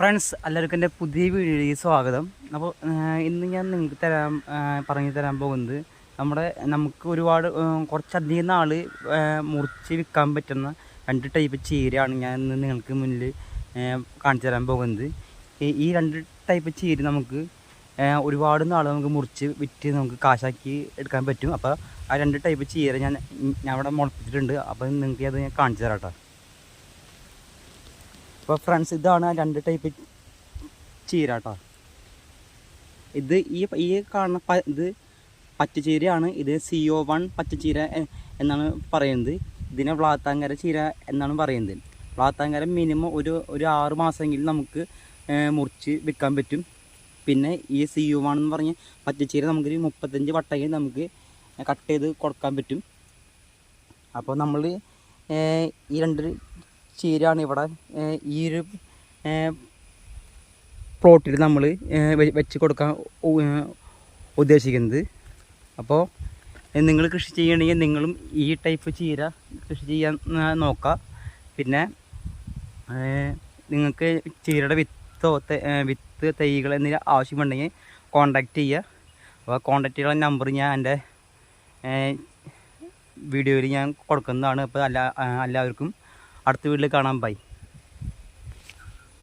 Friends എല്ലാവർക്കും എൻ്റെ പുതിയ വീഡിയോയിലേക്ക് സ്വാഗതം. അപ്പോൾ ഇന്ന് ഞാൻ നിങ്ങൾക്ക് പറഞ്ഞു തരാൻ പോകുന്നത് നമുക്ക് ഒരുപാട് കുറച്ചധികം നാൾ മുറിച്ച് വിൽക്കാൻ പറ്റുന്ന 2 ടൈപ്പ് ചീരയാണ് ഞാൻ ഇന്ന് നിങ്ങൾക്ക് മുന്നിൽ കാണിച്ചു തരാൻ പോകുന്നത്. ഈ 2 ടൈപ്പ് ചീര നമുക്ക് ഒരുപാട് നാൾ നമുക്ക് മുറിച്ച് വിറ്റ് നമുക്ക് കാശാക്കി എടുക്കാൻ പറ്റും. അപ്പോൾ ആ 2 ടൈപ്പ് ചീര ഞാൻ അവിടെ മുളപ്പിച്ചിട്ടുണ്ട്. അപ്പോൾ നിങ്ങൾക്ക് അത് ഞാൻ കാണിച്ചു തരാം കേട്ടോ. അപ്പോൾ ഫ്രണ്ട്സ്, ഇതാണ് 2 ടൈപ്പ് ചീര കേട്ടോ. ഇത് ഈ കാണുന്ന ഇത് പച്ചച്ചീരയാണ്. ഇത് CO1 പച്ചച്ചീര എന്നാണ് പറയുന്നത്. ഇതിനെ വ്ളാത്താങ്കര ചീര എന്നാണ് പറയുന്നത്. വ്ളാത്താങ്കര മിനിമം ഒരു 6 മാസമെങ്കിലും നമുക്ക് മുറിച്ച് വിൽക്കാൻ പറ്റും. പിന്നെ ഈ CO1 എന്ന് പറഞ്ഞ പച്ചച്ചീര നമുക്കൊരു 35 വട്ടെങ്കിലും നമുക്ക് കട്ട് ചെയ്ത് കൊടുക്കാൻ പറ്റും. അപ്പോൾ നമ്മൾ ഈ 2 ചീരയാണ് ഇവിടെ ഈ ഒരു പ്ലോട്ടിൽ നമ്മൾ വെച്ച് കൊടുക്കാൻ ഉദ്ദേശിക്കുന്നത്. അപ്പോൾ നിങ്ങൾ കൃഷി ചെയ്യണമെങ്കിൽ നിങ്ങളും ഈ ടൈപ്പ് ചീര കൃഷി ചെയ്യാൻ നോക്കുക. പിന്നെ നിങ്ങൾക്ക് ചീരയുടെ വിത്ത് തൈകൾ എന്നിവ ആവശ്യമുണ്ടെങ്കിൽ കോൺടാക്റ്റ് ചെയ്യുക. അപ്പോൾ കോൺടാക്റ്റ് ചെയ്യാനുള്ള നമ്പർ ഞാൻ എൻ്റെ വീഡിയോയിൽ ഞാൻ കൊടുക്കുന്നതാണ്. അപ്പോൾ എല്ലാവർക്കും അടുത്ത വീട്ടിൽ കാണാൻ ബൈ.